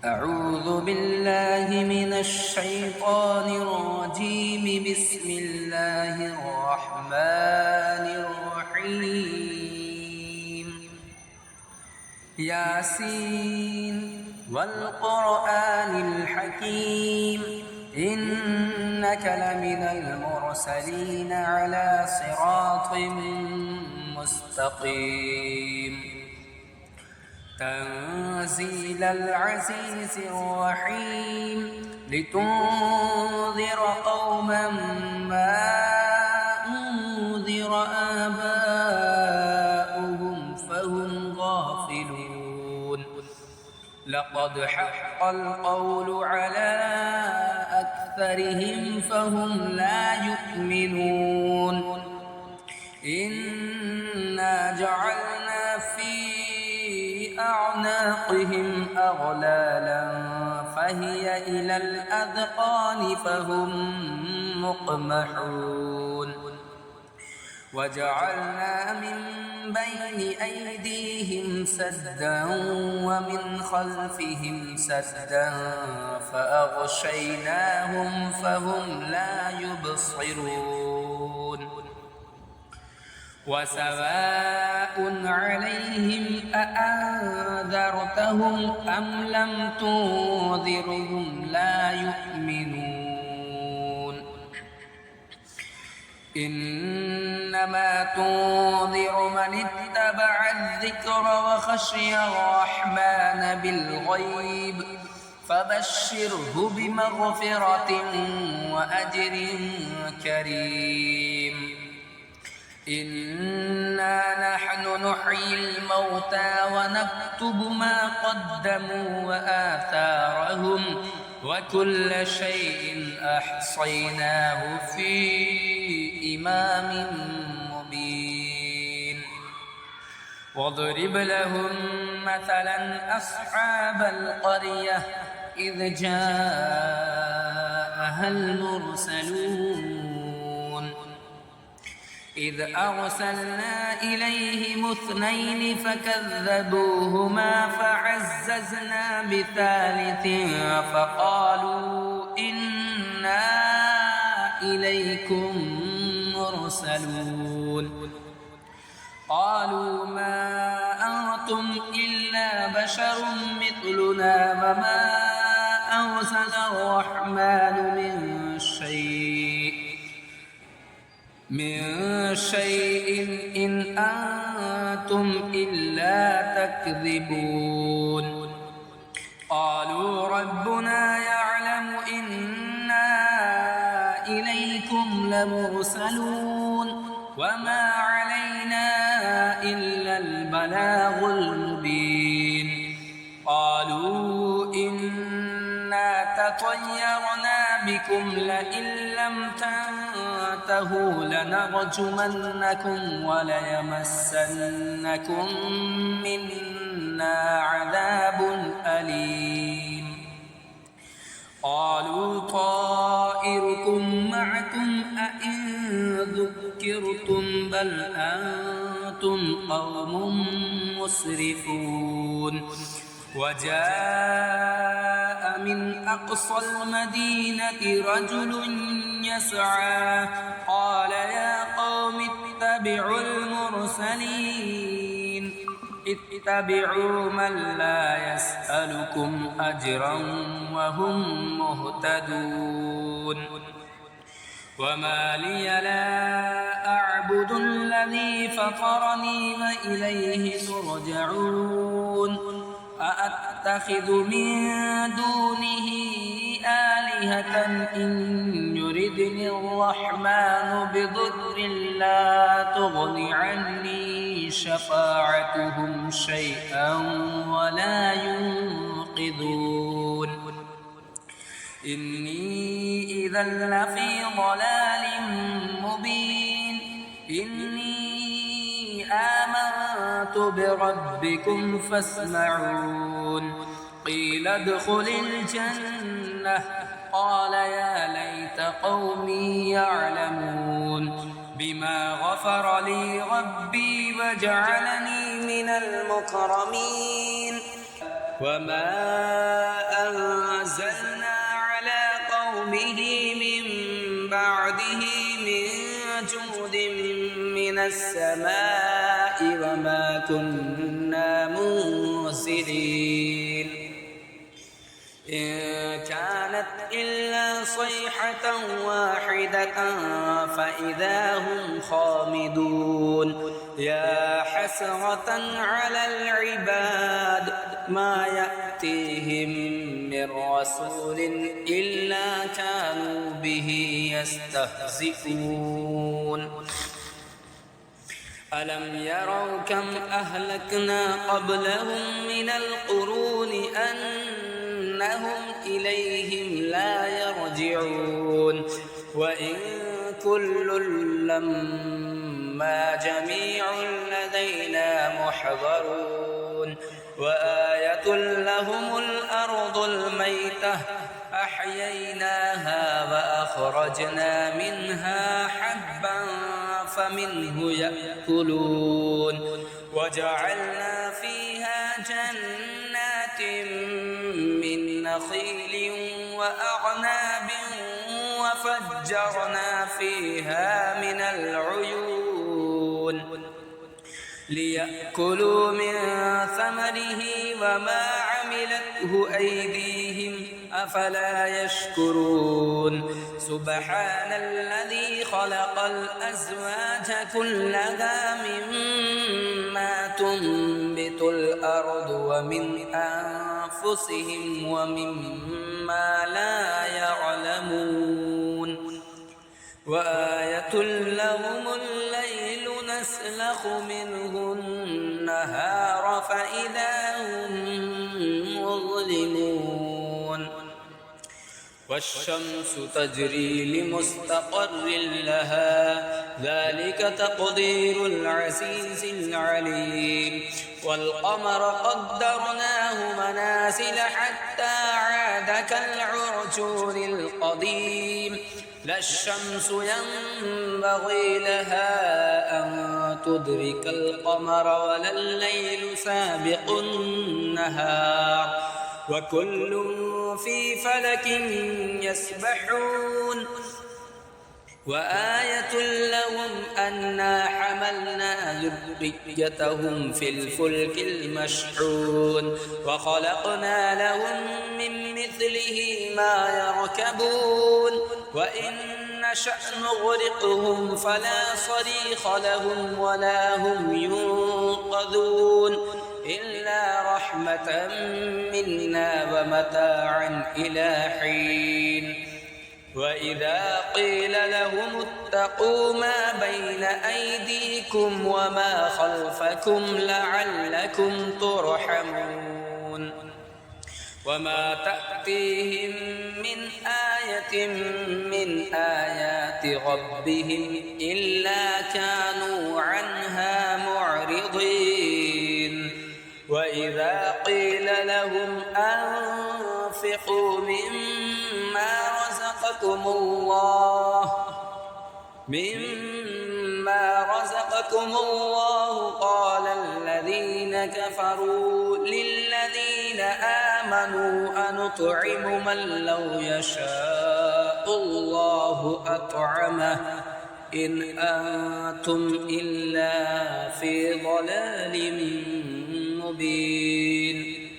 أعوذ بالله من الشيطان الرجيم. بسم الله الرحمن الرحيم. ياسين والقرآن الحكيم إنك لمن المرسلين على صراط مستقيم. تنزيل العزيز الرحيم لتنذر قوما ما أنذر آباؤهم فهم غافلون. لقد حق القول على أكثرهم فهم لا يؤمنون. إنا جعلنا في أعناقهم أغلالا فهي إلى الأذقان فهم مقمحون. وجعلنا من بين أيديهم سدا ومن خلفهم سدا فأغشيناهم فهم لا يبصرون. وسواء عليهم أأنذرتهم أم لم تنذرهم لا يؤمنون. إنما تنذر من اتبع الذكر وخشي الرحمن بالغيب فبشره بمغفرة وأجر كريم. إنا نحن نحيي الموتى ونكتب ما قدموا وآثارهم وكل شيء أحصيناه في إمام مبين. واضرب لهم مثلا أصحاب القرية إذ جاءها المرسلون إذ أرسلنا إليهم اثنين فكذبوهما فعززنا بثالث فقالوا إنا إليكم مرسلون. قالوا ما أنتم إلا بشر مثلنا وما أرسل الرحمن من شيء إن أنتم إلا تكذبون. قالوا ربنا يعلم إنا إليكم لمرسلون وما علينا إلا البلاغ المبين. قالوا إنا تطيرنا بكم لئن لم تنتهوا لنرجمنكم وليمسنكم منا عذاب أليم. قالوا طائركم معكم أئن ذكرتم بل أنتم قوم مسرفون. وجاء من أقصى المدينة رجل يسعى قال يا قوم اتبعوا المرسلين اتبعوا من لا يسألكم أجرا وهم مهتدون. وما لي لا أعبد الذي فطرني وإليه ترجعون. أأتخذ من دونه آلهة إن يردني الرحمن بضر لا تغن عني شفاعتهم شيئا ولا ينقذون. إني إذا لفي ضلال مبين. إني آمنت بربكم فاسمعون. قيل ادخل الجنة قال يا ليت قومي يعلمون بما غفر لي ربي وجعلني من المكرمين. وما أنزلنا على قومه من بعده من جود من السماء وما كنا منزلين إن كانت إلا صيحة واحدة فإذا هم خامدون يا حسرة على العباد ما يأتيهم من رسول إلا كانوا به يستهزئون ألم يروا كم أهلكنا قبلهم من القرون أنهم إليهم لا يرجعون وإن كل لما جميع لدينا محضرون وآية لهم الأرض الميتة أحييناها وأخرجنا منها حبا فمنه يأكلون وجعلنا فيها جنات من نخيل وأعناب وفجرنا فيها من العيون ليأكلوا من ثمره وما عملته أيديهم أفلا يشكرون سبحان الذي خلق الأزواج كلها مما تنبت الأرض ومن أنفسهم ومما لا يعلمون وآية لهم الليل نسلخ منه النهار فإذا هم مظلمون والشمس تجري لمستقر لها ذلك تقدير العزيز العليم والقمر قدرناه منازل حتى عاد كالعرجون القديم لا الشمس ينبغي لها أن تدرك القمر ولا الليل سابق النهار وكل في فلك يسبحون وآية لهم أنا حملنا ذريتهم في الفلك المشحون وخلقنا لهم من مثله ما يركبون وإن نشأ نغرقهم فلا صريخ لهم ولا هم ينقذون إلا رحمة منا ومتاعا إلى حين وإذا قيل لهم اتقوا ما بين أيديكم وما خلفكم لعلكم ترحمون وما تأتيهم من آية من آيات ربهم إلا كانوا عنها معرضين وإذا قيل لهم أنفقوا مما رزقكم الله قال الذين كفروا للذين آمنوا أنطعم من لو يشاء الله أطعمه إن أنتم إلا في ضلال مبين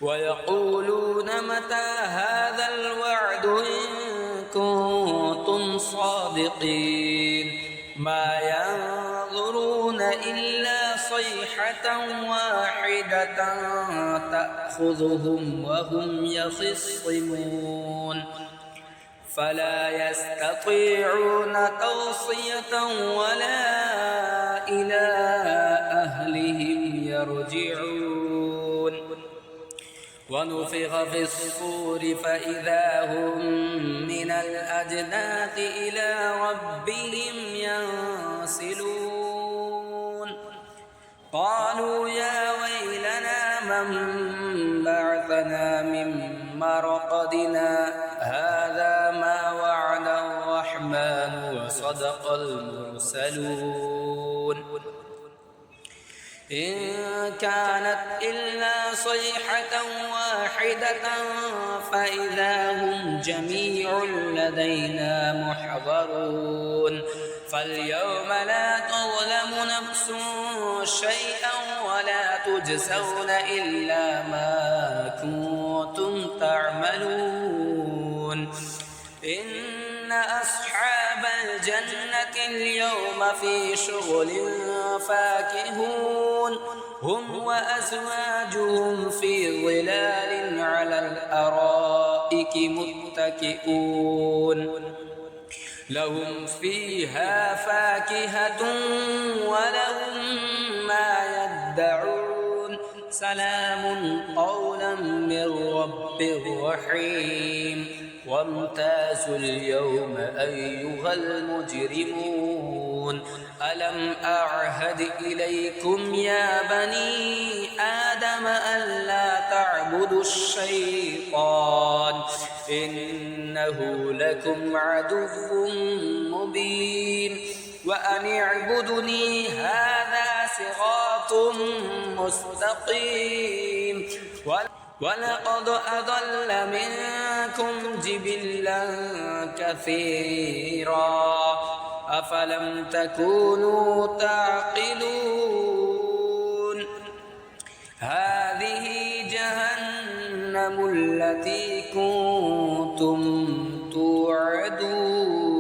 ويقولون متى هذا الوعد إن كنتم صادقين ما ينظرون إلا صيحة واحدة تأخذهم وهم يخصمون فلا يستطيعون توصية ولا إلى أهلهم يرجعون ونفخ في الصور فإذا هم من الأجداث إلى ربهم ينسلون قالوا يا ويلنا من بعثنا من مرقدنا هذا ما وعد الرحمن وصدق المرسلون إن كانت إلا صيحة واحدة فإذا هم جميع لدينا محضرون فاليوم لا تظلم نفس شيئا ولا تجزون إلا ما كنتم تعملون إن أصحاب الجنة اليوم في شغل فاكهون هم وأزواجهم في ظلال على الأرائك متكئون لهم فيها فاكهة ولهم ما يدعون سلام قولا من رب رحيم وامتازوا اليوم أيها المجرمون ألم أعهد إليكم يا بني آدم ألا تعبدوا الشيطان إنه لكم عدو مبين وأن اعبدني هذا صراط مستقيم ولقد أضل منكم جبلا كثيرا أفلم تكونوا تعقلون هذه جهنم التي كنتم توعدون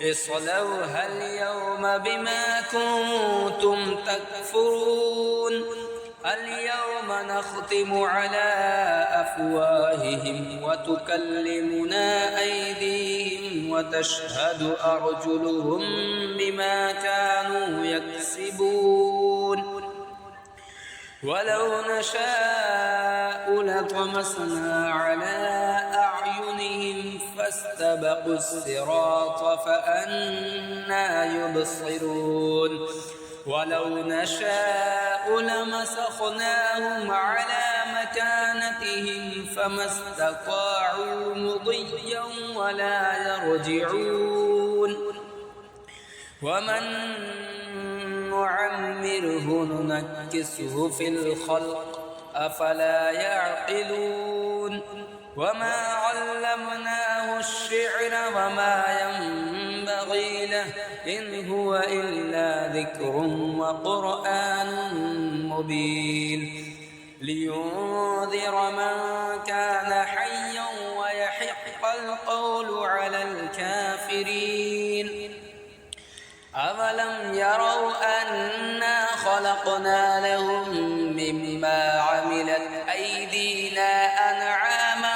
اصلوها اليوم بما كنتم تكفرون اليوم نختم على أفواههم وتكلمنا أيديهم وتشهد أرجلهم بما كانوا يكسبون ولو نشاء لطمسنا على أعينهم فاستبقوا الصراط فأنى يبصرون ولو نشاء لمسخناهم على مكانتهم فما استطاعوا مضيا ولا يرجعون ومن نعمره ننكسه في الخلق أفلا يعقلون وما علمناه الشعر وما ينبغي له إن هو إلا ذكر وقرآن مبين لينذر من كان حيا ويحق القول على الكافرين أولم يروا أنا خلقنا لهم مما عملت أيدينا أنعاما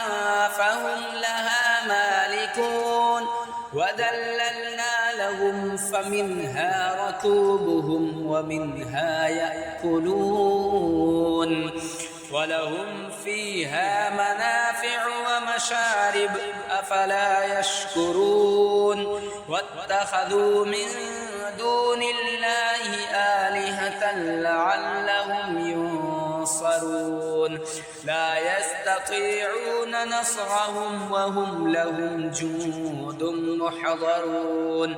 فهم لها مالكون وذللنا لهم فمنها ركوبهم ومنها يأكلون ولهم فيها منافع ومشارب أفلا يشكرون واتخذوا من دون الله آلهة لعلهم ينصرون لا يستطيعون نصرهم وهم لهم جند محضرون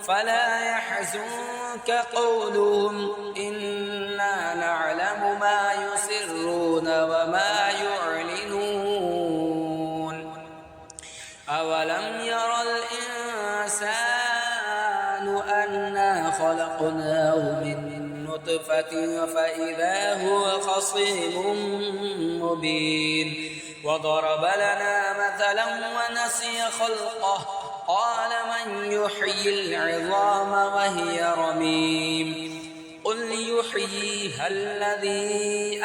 فلا يحزنك قولهم إنا نعلم ما يسرون وما يعلنون أولم ير الإنسان أنا خلقناه من نطفة فإذا هو خصيم مبين وضرب لنا مثلا ونسي خلقه قال من يحيي العظام وهي رميم قل يحييها الذي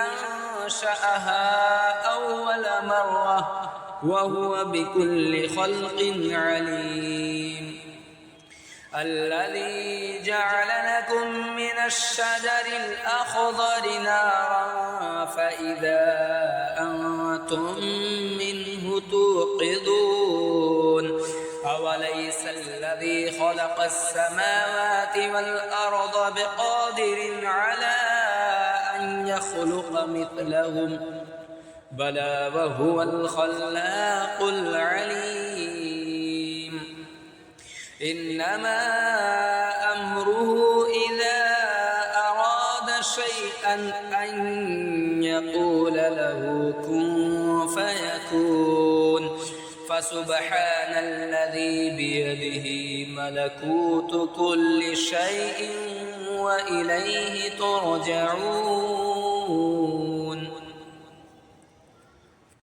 أنشأها أول مرة وهو بكل خلق عليم الذي جعل لكم من الشجر الأخضر نارا فإذا أنتم منه توقدون أوليس الذي خلق السماوات والأرض بقادر على أن يخلق مثلهم بلى وهو الخلاق العليم إنما أمره إذا أراد شيئا أن يقول له كن فيكون فسبحان الذي بيده ملكوت كل شيء وإليه ترجعون